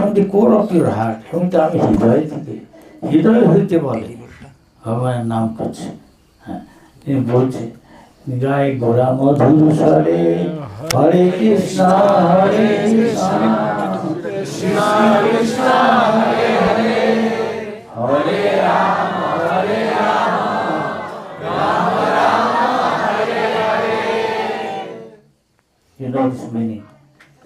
from the core of your heart. এবং তো আমি হৃদয় থেকে, হৃদয় হইতে বলে ভগবানের নাম করছে। হ্যাঁ, তিনি বলছে গায়ে গোরা মধুর স্বরে হরে কৃষ্ণ হরে কৃষ্ণ কৃষ্ণ কৃষ্ণ হরে হরে হরে রাম হরে Ram Ram Ram Hare Hare. You know this meaning.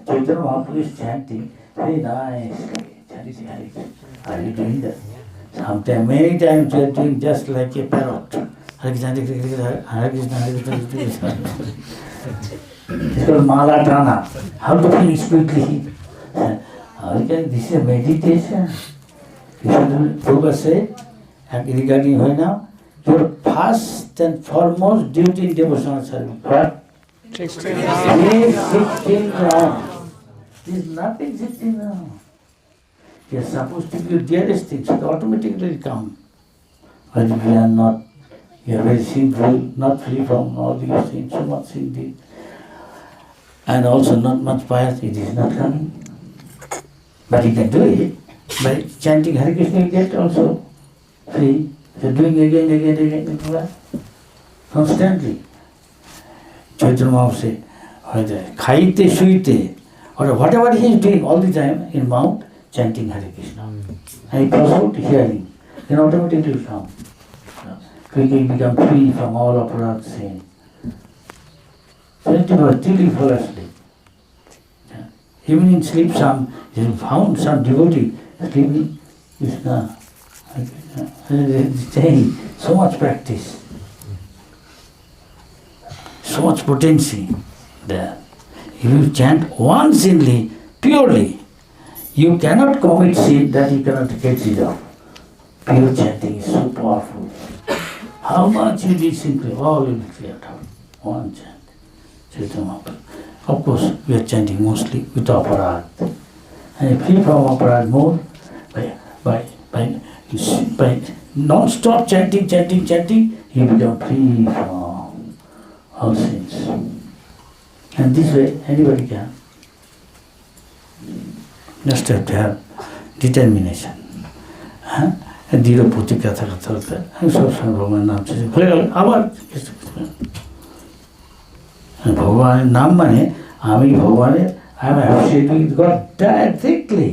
Chaitanya Mahaprabhu is chanting very nicely. Chanting Hare Krishna. Are you doing that? Sometimes, many times you are doing just like a parrot. Hare Krishna, Hare Krishna, Hare Krishna, Hare Krishna, Hare Krishna. It's called Mala Tana. How to finish quickly? How can this is a meditation? Prabhupada said, regarding right now, your first and foremost duty in devotional service. What? 16 rounds. There is nothing 16 rounds. You are supposed to be your dearest things, so automatically come. But if you are not, you are very sinful, not free from all these things, so much sin deed, and also not much pious, it is not coming. But you can do it. By chanting Hare Krishna, you get also free. So doing again, constantly. Chaitanya Mahaprabhu said, Khaite Shuite, or whatever he is doing all the time in mouth, chanting Hare Krishna. And he goes out hearing, then automatically come. Quickly become free from all aparat sin. Till he fall asleep. Even in sleep, he found some devotee sleeping Krishna. So much practice. So much potency there. If you chant once-inly, purely, you cannot commit sin that you cannot get rid of. Pure chanting is so powerful. How much you did simply, all will be cleared out. One chant. Chaitanya Mahaprabhu. Of course, we are chanting mostly with aparad. And free from aparad more by non-stop chanting, you become free from all sins. And this way, anybody can. Just have to have determination. দৃঢ় প্রতিজ্ঞা থাকতে হবে। আমি সবসময় ভগবানের নাম চাইছি, ভুলে গেল আবার ভগবানের নাম মানে আমি ভগবানের I am associated with God directly.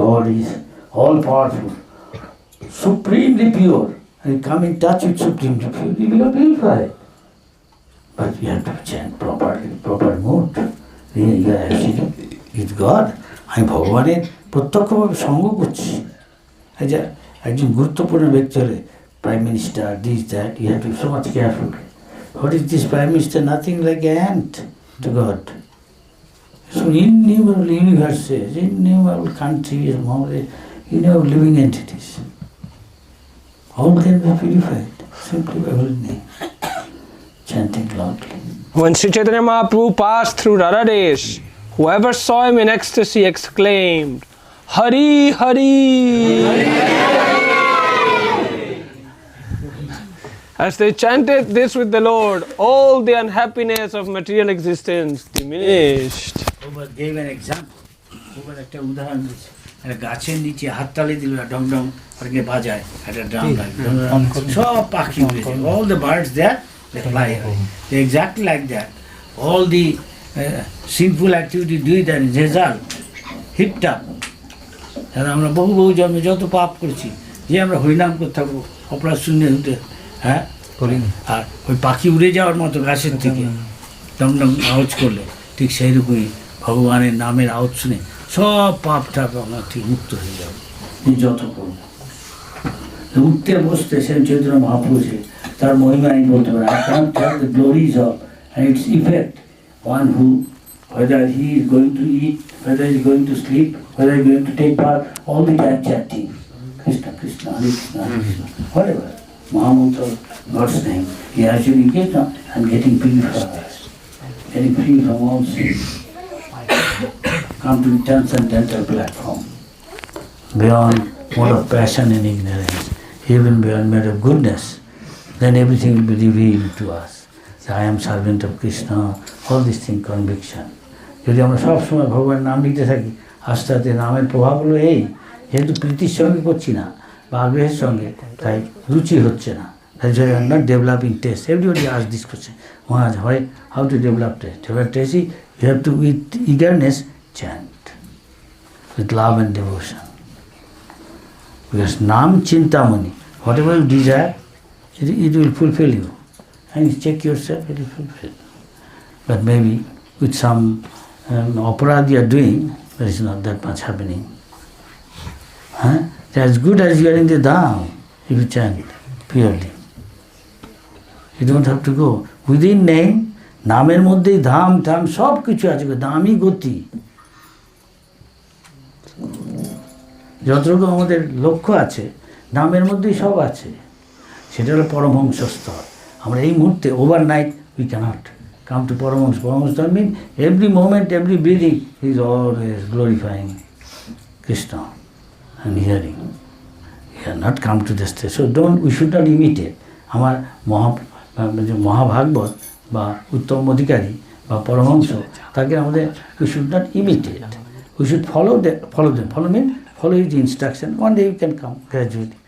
God is all powerful, supremely pure. And you come in touch with supremely pure, you become purified. But you have to chant properly, proper mood. You are associated with God. আমি ভগবানের প্রত্যক্ষভাবে সঙ্গ করছি। একজন গুরুত্বপূর্ণ ব্যক্তি হলে prime minister, this that, you have to so much careful. What is this prime minister? Nothing like a ant to God. So innumerable universes, innumerable countries, innumerable living entities. All can be purified simply by holy name, chanting loudly. When Sri Chaitanya Mahaprabhu passed through Raradesh, whoever saw him in ecstasy exclaimed, Hari Hari! As they chanted this with the Lord, all the unhappiness of material existence diminished. Prabhupada gave an example. Prabhupada একটা উদাহরণ দিয়েছে, একটা গাছের নিচে হাততালি দিল, ডং ডং করে বাজায়, একটা ড্রাম লাগে, সব পাখি উড়ে যায়, all the birds there, they fly away. They exactly like that. All the sinful activity do that result heaped up. আমরা বহু জন্মে যত পাপ করেছি, যে আমরা হরিনাম করতে থাকবো, অপরাধ শূন্য হতে, হ্যাঁ, আর ওই পাখি উড়ে যাওয়ার মতো গাছের থেকে ডং ডং আওয়াজ করলে, ঠিক সেইরকমই ভগবানের নামের আওয়াজ শুনে সব পাপ টাপ আমরা ঠিক মুক্ত হয়ে যাবো যত করবো। উঠতে বসতে সেন চৈতন্য মহাপ্রভু তার মহিমা আমি বলতে পারি। I can't tell the glories of and its effect. One who, whether he is going to eat, whether he is going to sleep, whether he is going to take part, all the time chanting Krishna Krishna, Hare Krishna, Hare Krishna, whatever, Mahamantra, God's name, he actually gets up and getting purified, getting free from all sin. Come to the transcendental platform, beyond mode of passion and ignorance, even beyond mode of goodness. Then everything will be revealed to us. I am servant of Krishna, all these things, conviction. যদি আমরা সব সময় ভগবানের নাম নিতে থাকি, আস্তে আস্তে নামের প্রভাব হলো এই, যেহেতু প্রীতির সঙ্গে করছি না বা আগ্রহের সঙ্গে, তাই রুচি হচ্ছে না। That's why I'm not developing taste. Everybody asks this question. Maharaj, why, how to develop taste? Develop taste, you have to, with eagerness, chant. With love and devotion. Because Nam Chintamani, whatever you desire, it will fulfill you. And you check yourself, it will fulfill. But maybe with some aparadh you are doing, there is not that much happening. Huh? As good as you are in the Dham, if you chant purely. You don't have to go. Within name, নামের মধ্যেই ধাম ধাম সব কিছু আছে, দামই গতি। যতটুকু আমাদের লক্ষ্য আছে নামের মধ্যেই সব আছে, সেটা হলো পরমহংস স্তর। আমরা এই মুহূর্তে overnight we cannot come to Paramahamsa. Paramahamsa স্তর mean every moment, every breathing is always glorifying Krishna and hearing. We are not come to this stage. So we should not imitate. আমার মহাভাগবত বা উত্তম অধিকারী বা পরমহংস, তাকে আমাদের we should not imitate. We should follow them. Follow mean follow his instruction. One day you can come gradually.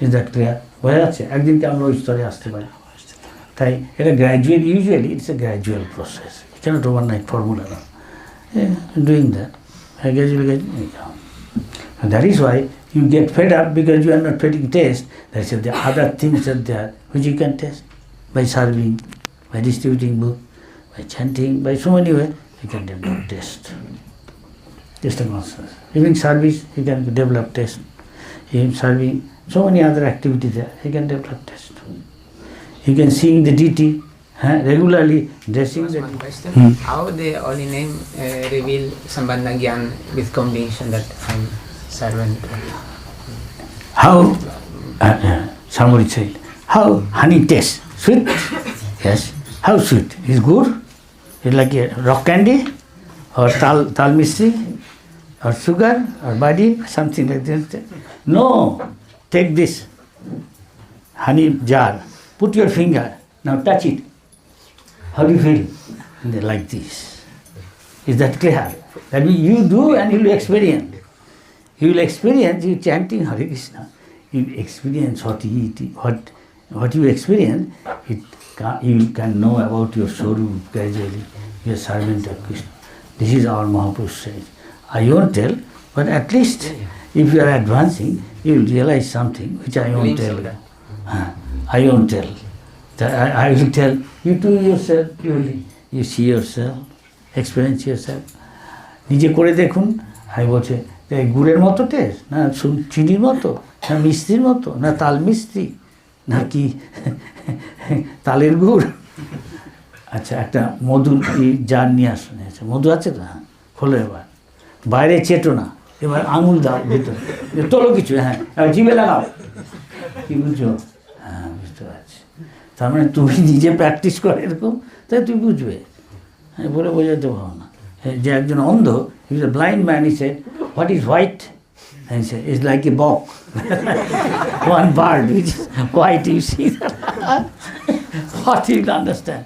Is that clear? বোঝা যাচ্ছে? একদিনকে আমরা ওই স্তরে আসতে পারি। তাই এটা gradual, usually it's a gradual process, it's not overnight formula না। Doing that, gradually you come. And that is why you get fed up, because you are not getting taste. That's why the other things are there which you can taste by serving, by distributing book, by chanting, by so many ways you can develop taste. Taste and consciousness. Even service you can develop taste. Even serving, so many other activities there, you can develop taste. You can sing the deity regularly, dressing the one question. How the holy name reveal Sambandha Gyan with combination that I'm servant? How somebody said, how honey tastes? Sweet? Yes. How sweet? Is good? It's like a rock candy or tal mistri or sugar or body, something like this. No, take this honey jar, put your finger, now touch it. How do you feel? Like this. Is that clear? That means you do and you will experience. You will experience, you chanting Hare Krishna. You will experience what you experience. You can know about your Swarup gradually. You are servant of Krishna. This is our Mahapurush says. I won't tell, but at least if you are advancing, you will realize something which I won't tell. I won't tell. I will tell you to yourself purely. You see yourself, experience yourself. নিজে করে দেখুন। আমি বলছে গুড়ের মতো test, না চিনির মতো, না মিষ্টির মতো, না তাল মিষ্টি, না কি তালের গুড়। আচ্ছা, একটা মধুর জার নিয়ে আসুন। আচ্ছা, মধু আছে তো? হ্যাঁ, খোলো এবার। বাইরে চেটো না, এবার আঙুল দাও ভিতরে, তোলো কিছু, হ্যাঁ জিভে লাগাও। কি বুঝছো? হ্যাঁ, বুঝতে পারছি। তার মানে তুমি নিজে প্র্যাকটিস করো এরকম, তাই তুই বুঝবে। হ্যাঁ, বলে বোঝাতে পারো না। যে একজন অন্ধ, he is a blind man, he said, what is white? And he said, it's like a bok. One bird which is white, you see that? What you understand?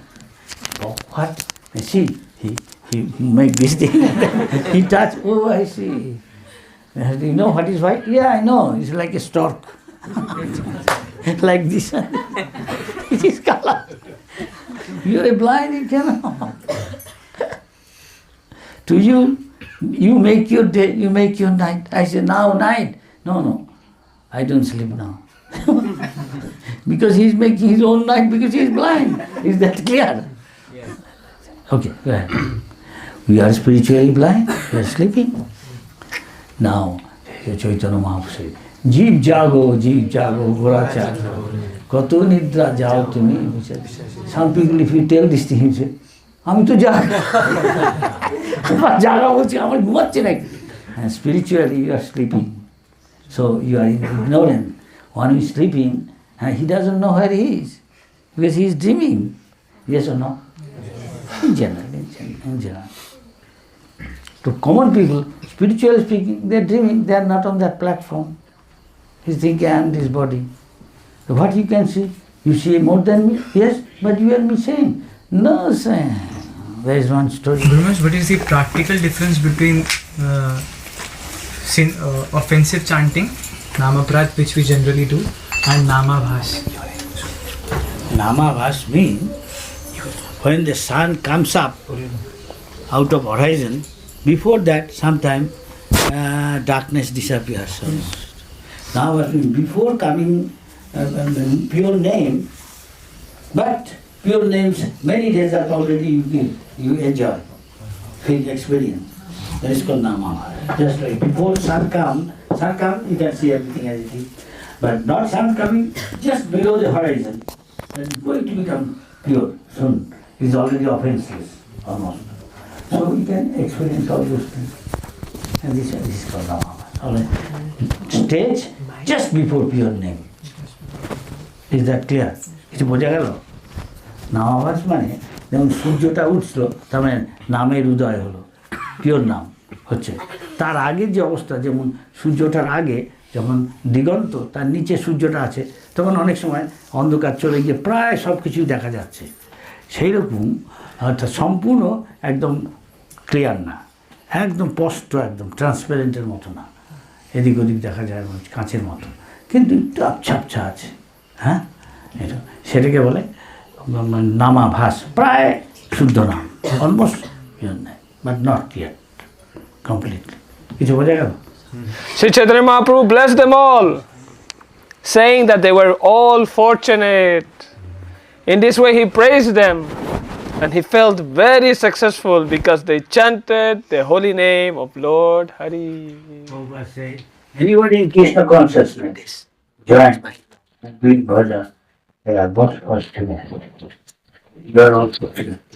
Oh, what? And see, he make this thing, he touch, oh, I see. You know what is white? Yeah, I know, it's like a stork. Like this. It is color. You are blind, you cannot. To you, you make your day, you make your night. I say, now night. No, I don't sleep now. Because he's making his own night because he's blind. Is that clear? Yes. Okay, go ahead. We are spiritually blind, we are sleeping. Now, Chaitanya Mahaprabhu, জীব জাগো গোরা জাগো, কত নিদ্রা যাও তুমি। Some people, if you tell this to him, say, আমি তো জাগা বলছি, আমার ঘুমাচ্ছে নাকি? Spiritually you are sleeping, so you are ignorant. One who is sleeping, he doesn't know where he is because he is dreaming. Yes or no? In general. To common people, spiritually speaking, they are dreaming. They are not on that platform. He's thinking, I am this body. So what you can see? You see more than me? Yes, but you are missing. No, sir. There is one story. Brahmash, what is the practical difference between offensive chanting, Namaprat, which we generally do, and Namabhas? Namabhas means when the sun comes up out of horizon, before that sometime darkness disappears almost. Now before coming pure name, but pure names many days are already you give, you enjoy, feel experience. That is called Namabhas. Just like before sun come, you can see everything as it is. But not sun coming, just below the horizon. It's going to become pure soon. It's already offenseless, almost. So you can experience all those things. And this is called Namabhas. Stage just before pure name. Is that clear? কিছু বোঝা গেল? নামাভাস মানে যেমন সূর্যটা উঠছিল তার মানে নামের উদয় হলো, পিওর নাম হচ্ছে। তার আগের যে অবস্থা, যেমন সূর্যটার আগে যখন দিগন্ত তার নিচে সূর্যটা আছে, তখন অনেক সময় অন্ধকার চলে গিয়ে প্রায় সব কিছুই দেখা যাচ্ছে। সেই রকম অর্থাৎ সম্পূর্ণ একদম ক্লিয়ার না, একদম স্পষ্ট, একদম ট্রান্সপারেন্টের মতো না, এদিক ওদিক দেখা যায় কাঁচের মতো, কিন্তু একটু আবছা আবছা আছে। হ্যাঁ, এটা সেটাকে বলে নামাভাস, প্রায় শুদ্ধ নাম, almost pure name, but not clear completely. কিছু বোঝা গেল? Sri Chaitanya Mahaprabhu blessed them all, saying that they were all fortunate. In this way he praised them, and he felt very successful because they chanted the holy name of Lord Hari. Prabhupada say, anybody in Krishna consciousness joined doing bhajan, they are both fortunate. You are also fortunate.